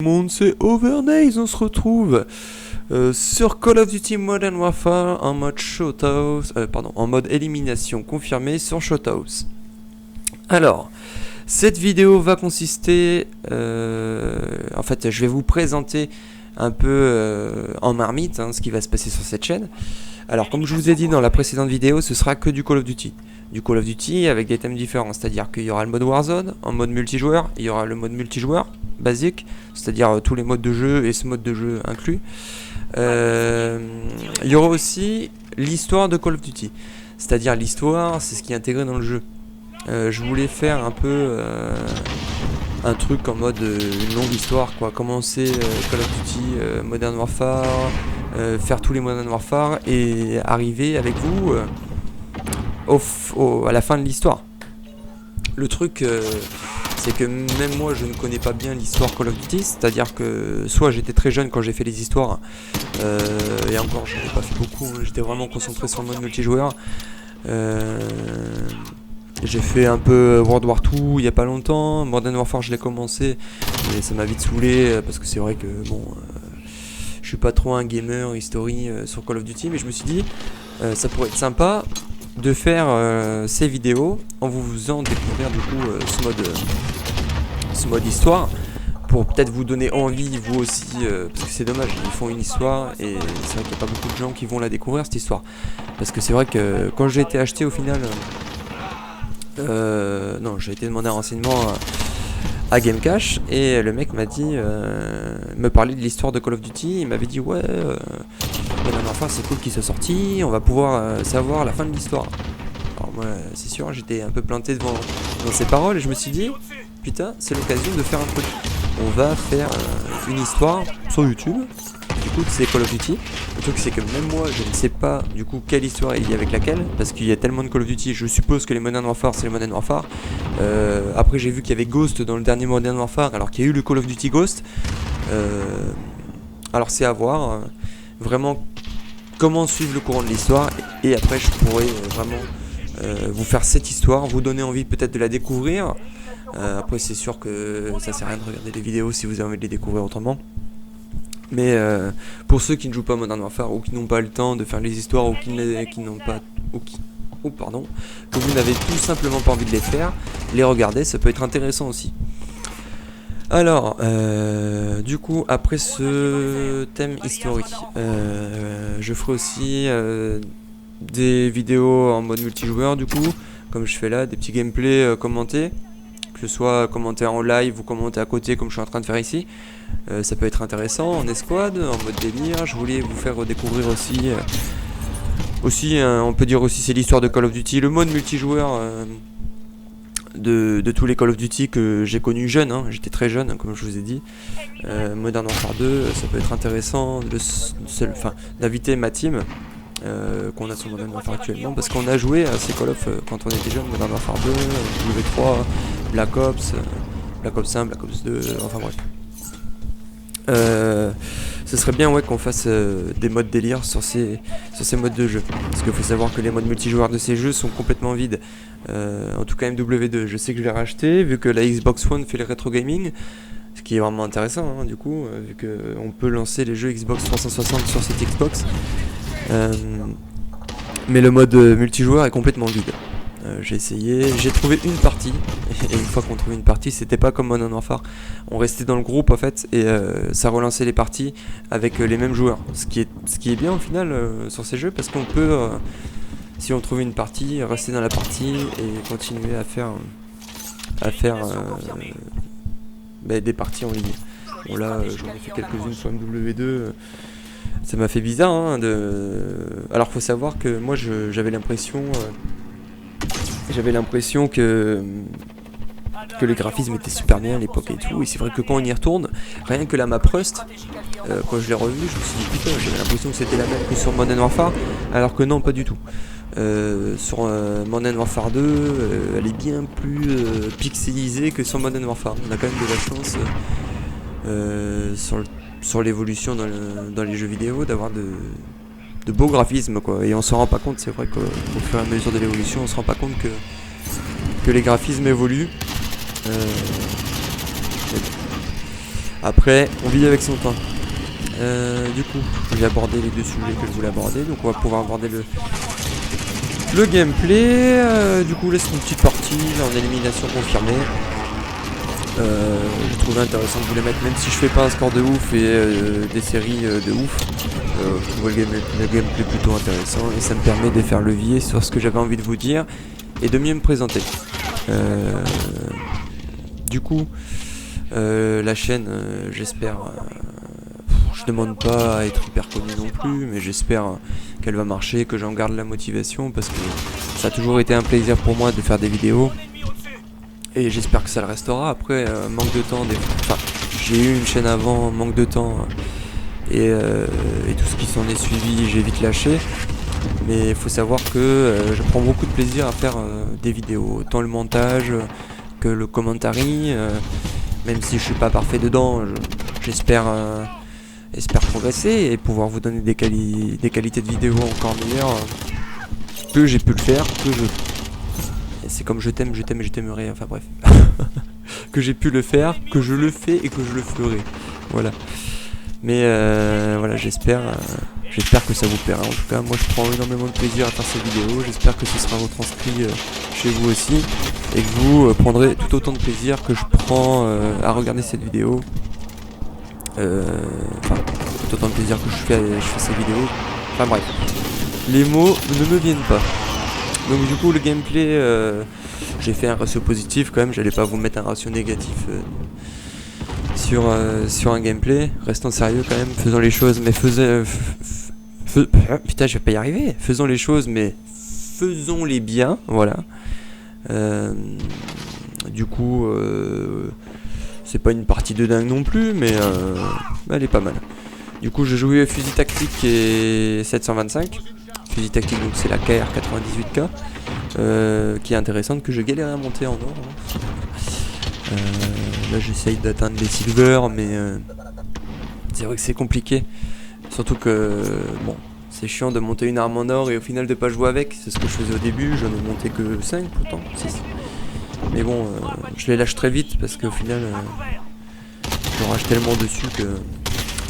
monde, c'est Overnaze, on se retrouve sur Call of Duty Modern Warfare en mode Showhouse, en mode élimination confirmée sur Showhouse. Alors, cette vidéo va consister, en fait, je vais vous présenter un peu en marmite ce qui va se passer sur cette chaîne. Alors, comme je vous ai dit dans la précédente vidéo, ce sera que du Call of Duty. Du Call of Duty avec des thèmes différents, c'est-à-dire qu'il y aura le mode Warzone en mode multijoueur, il y aura le mode multijoueur basique, c'est-à-dire tous les modes de jeu et ce mode de jeu inclus. Il y aura aussi l'histoire de Call of Duty, c'est-à-dire l'histoire, c'est ce qui est intégré dans le jeu. Je voulais faire un peu un truc en mode une longue histoire, quoi. Commencer Call of Duty Modern Warfare, faire tous les Modern Warfare et arriver avec vous à la fin de l'histoire. Le truc c'est que même moi je ne connais pas bien l'histoire Call of Duty, c'est-à-dire que soit j'étais très jeune quand j'ai fait les histoires et encore je n'ai pas fait beaucoup, j'étais vraiment concentré sur le mode multijoueur. J'ai fait un peu World War 2 il n'y a pas longtemps, Modern Warfare je l'ai commencé mais ça m'a vite saoulé parce que c'est vrai que bon je suis pas trop un gamer history sur Call of Duty, mais je me suis dit ça pourrait être sympa de faire ces vidéos en vous faisant découvrir du coup ce mode histoire pour peut-être vous donner envie vous aussi parce que c'est dommage, ils font une histoire et c'est vrai qu'il n'y a pas beaucoup de gens qui vont la découvrir cette histoire, parce que c'est vrai que quand j'ai été acheté au final non, j'ai été demander un renseignement à Gamecache et le mec m'a dit me parlait de l'histoire de Call of Duty, il m'avait dit ouais enfin c'est cool qu'il soit sorti, on va pouvoir savoir la fin de l'histoire. Alors moi c'est sûr j'étais un peu planté devant ces paroles et je me suis dit putain c'est l'occasion de faire un truc. On va faire une histoire sur YouTube du coup c'est Call of Duty. Le truc c'est que même moi je ne sais pas du coup quelle histoire il y a avec laquelle, parce qu'il y a tellement de Call of Duty, je suppose que les Modern Warfare c'est les Modern Warfare. Après j'ai vu qu'il y avait Ghost dans le dernier Modern Warfare alors qu'il y a eu le Call of Duty Ghost. Alors c'est à voir vraiment comment suivre le courant de l'histoire et après je pourrais vraiment vous faire cette histoire, vous donner envie peut-être de la découvrir. Après c'est sûr que ça sert à rien de regarder les vidéos si vous avez envie de les découvrir autrement. Mais pour ceux qui ne jouent pas à Modern Warfare ou qui n'ont pas le temps de faire les histoires ou qui n'ont pas que vous n'avez tout simplement pas envie de les faire, les regarder, ça peut être intéressant aussi. Alors, du coup, après ce thème historique, je ferai aussi des vidéos en mode multijoueur, du coup, comme je fais là, des petits gameplays commentés, que ce soit commenté en live ou commenté à côté, comme je suis en train de faire ici. Ça peut être intéressant en escouade, en mode délire. Je voulais vous faire découvrir aussi, on peut dire aussi c'est l'histoire de Call of Duty, le mode multijoueur de tous les Call of Duty que j'ai connu jeune, j'étais très jeune comme je vous ai dit. Modern Warfare 2, ça peut être intéressant d'inviter ma team qu'on a sur Modern Warfare actuellement, parce qu'on a joué à ces Call of quand on était jeune, Modern Warfare 2, W3, Black Ops 1, Black Ops 2, enfin bref. Ce serait bien qu'on fasse des modes délire sur ces modes de jeu, parce qu'il faut savoir que les modes multijoueurs de ces jeux sont complètement vides. En tout cas MW2, je sais que je l'ai racheté vu que la Xbox One fait le rétro gaming, ce qui est vraiment intéressant du coup, vu qu'on peut lancer les jeux Xbox 360 sur cette Xbox. Mais le mode multijoueur est complètement vide. J'ai essayé, j'ai trouvé une partie, et une fois qu'on trouvait une partie, c'était pas comme Modern Warfare. On restait dans le groupe en fait, et ça relançait les parties avec les mêmes joueurs. Ce qui est bien au final sur ces jeux, parce qu'on peut, si on trouve une partie, rester dans la partie et continuer à faire des parties en ligne. Bon là, j'en ai fait quelques-unes sur MW2. Ça m'a fait bizarre Alors faut savoir que moi j'avais l'impression que les graphismes étaient super bien à l'époque et tout, et c'est vrai que quand on y retourne, rien que la map Rust, quand je l'ai revue, je me suis dit putain, j'avais l'impression que c'était la même que sur Modern Warfare, alors que non, pas du tout. Sur Modern Warfare 2, elle est bien plus pixelisée que sur Modern Warfare. On a quand même de la chance sur l'évolution dans les jeux vidéo d'avoir de beaux graphismes quoi, et on s'en rend pas compte. C'est vrai qu'au fur et à mesure de l'évolution on se rend pas compte que les graphismes évoluent. Après, on vit avec son temps. Du coup, j'ai abordé les deux sujets que je voulais aborder, donc on va pouvoir aborder le gameplay. Du coup, là c'est une petite partie en élimination confirmée. Je trouvais intéressant de vous les mettre, même si je fais pas un score de ouf et des séries de ouf. Je trouvais le gameplay plutôt intéressant et ça me permet de faire levier sur ce que j'avais envie de vous dire et de mieux me présenter. Du coup, la chaîne, j'espère, je demande pas à être hyper connu non plus, mais j'espère qu'elle va marcher, que j'en garde la motivation parce que ça a toujours été un plaisir pour moi de faire des vidéos. Et j'espère que ça le restera. Après, manque de temps, enfin, j'ai eu une chaîne avant, manque de temps, et tout ce qui s'en est suivi, j'ai vite lâché. Mais il faut savoir que je prends beaucoup de plaisir à faire des vidéos, tant le montage que le commentary. Même si je suis pas parfait dedans, j'espère progresser et pouvoir vous donner des qualités de vidéo encore meilleures que j'ai pu le faire, c'est comme je t'aime et je t'aimerai, enfin bref. Que j'ai pu le faire, que je le fais et que je le ferai. Voilà. Mais voilà, j'espère que ça vous plaira. En tout cas, moi je prends énormément de plaisir à faire ces vidéos. J'espère que ce sera retranscrit chez vous aussi. Et que vous prendrez tout autant de plaisir que je prends à regarder cette vidéo. Enfin, tout autant de plaisir que je fais ces vidéos. Enfin bref. Les mots ne me viennent pas. Donc du coup le gameplay, j'ai fait un ratio positif quand même, j'allais pas vous mettre un ratio négatif sur un gameplay. Restons sérieux quand même, faisons les choses, mais putain je vais pas y arriver. Faisons les choses mais faisons-les bien, voilà. Du coup c'est pas une partie de dingue non plus, mais elle est pas mal. Du coup j'ai joué fusil tactique et 725. Fusil tactique, donc c'est la KR98K qui est intéressante, que je galérais à monter en or. Là j'essaye d'atteindre les silver, mais c'est vrai que c'est compliqué. Surtout que bon, c'est chiant de monter une arme en or et au final de pas jouer avec. C'est ce que je faisais au début, j'en ai monté que 5 pourtant, 6. Mais bon, je les lâche très vite parce qu'au final je rage tellement dessus que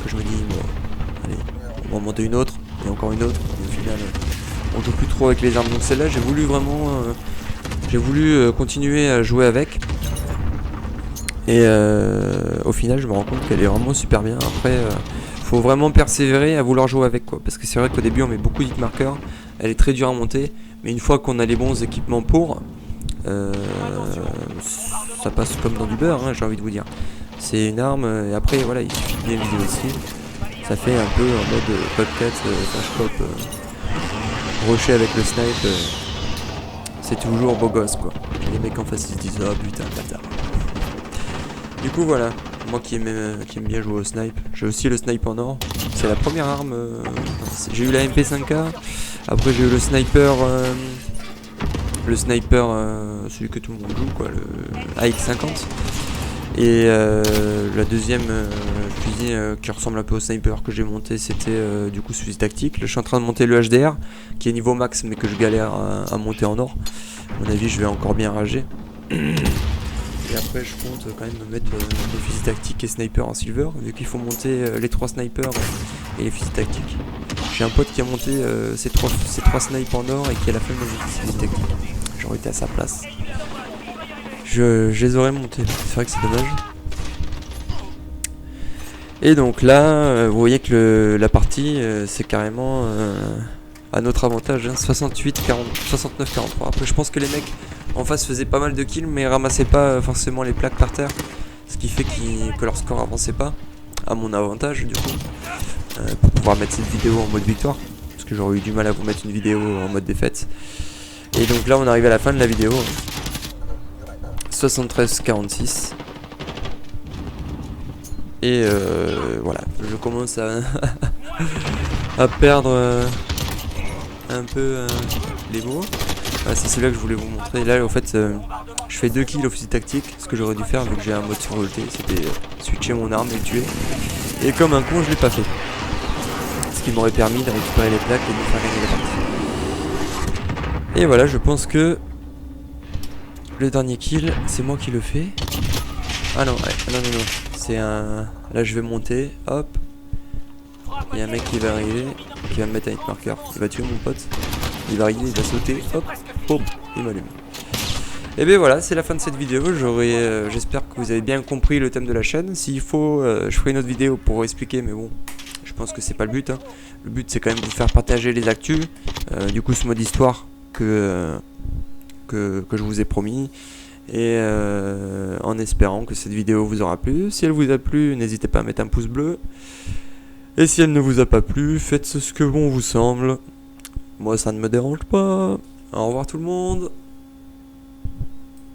je me dis bon, allez, on va en monter une autre et encore une autre. Et au final on joue plus trop avec les armes, donc celle-là j'ai voulu vraiment continuer à jouer avec, et au final je me rends compte qu'elle est vraiment super bien. Après faut vraiment persévérer à vouloir jouer avec, quoi, parce que c'est vrai qu'au début on met beaucoup d'hit marqueurs, elle est très dure à monter, mais une fois qu'on a les bons équipements pour, ça passe comme dans du beurre, hein, j'ai envie de vous dire. C'est une arme, et après voilà, il suffit de bien viser aussi, ça fait un peu en mode Copcat, Flashpop, rusher avec le snipe, c'est toujours beau gosse, quoi. Les mecs en face ils se disent oh putain bâtard. Du coup voilà, moi qui aime bien jouer au snipe, j'ai aussi le snipe en or, c'est la première arme, j'ai eu la MP5K, après j'ai eu le sniper, celui que tout le monde joue, quoi, le AX50. Et la deuxième fusil qui ressemble un peu au sniper que j'ai monté, c'était du coup ce fusil tactique. Là je suis en train de monter le HDR qui est niveau max mais que je galère à monter en or. À mon avis je vais encore bien rager. Et après je compte quand même me mettre le fusil tactique et sniper en silver, vu qu'il faut monter les 3 snipers et les fusils tactiques. J'ai un pote qui a monté ces trois snipes en or et qui a la flemme de fusil tactique. J'aurais été à sa place. Je les aurais montés, c'est vrai que c'est dommage. Et donc là, vous voyez que la partie, c'est carrément à notre avantage, hein, 69-43. Après je pense que les mecs en face faisaient pas mal de kills, mais ramassaient pas forcément les plaques par terre. Ce qui fait que leur score avançait pas, à mon avantage du coup, pour pouvoir mettre cette vidéo en mode victoire. Parce que j'aurais eu du mal à vous mettre une vidéo en mode défaite. Et donc là on arrive à la fin de la vidéo. 73-46. Et voilà, je commence à perdre un peu les mots. C'est celui-là que je voulais vous montrer. Là en fait je fais 2 kills au fusil tactique. Ce que j'aurais dû faire vu que j'ai un mode survolté, c'était switcher mon arme et le tuer. Et comme un con je l'ai pas fait. Ce qui m'aurait permis de récupérer les plaques et de me faire gagner la partie. Et voilà, je pense que le dernier kill, c'est moi qui le fais. Ah non, ouais, non. C'est la Là je vais monter, hop. Il y a un mec qui va arriver, qui va me mettre un hit marker. Il va tuer mon pote. Il va arriver, il va sauter, hop, boum, il m'allume. Et bien voilà, c'est la fin de cette vidéo. J'espère que vous avez bien compris le thème de la chaîne. S'il faut, je ferai une autre vidéo pour expliquer, mais bon, je pense que c'est pas le but. Hein. Le but c'est quand même de vous faire partager les actus. Du coup, ce mode histoire que je vous ai promis. Et en espérant que cette vidéo vous aura plu. Si elle vous a plu, n'hésitez pas à mettre un pouce bleu. Et si elle ne vous a pas plu, faites ce que bon vous semble. Moi ça ne me dérange pas. Au revoir tout le monde.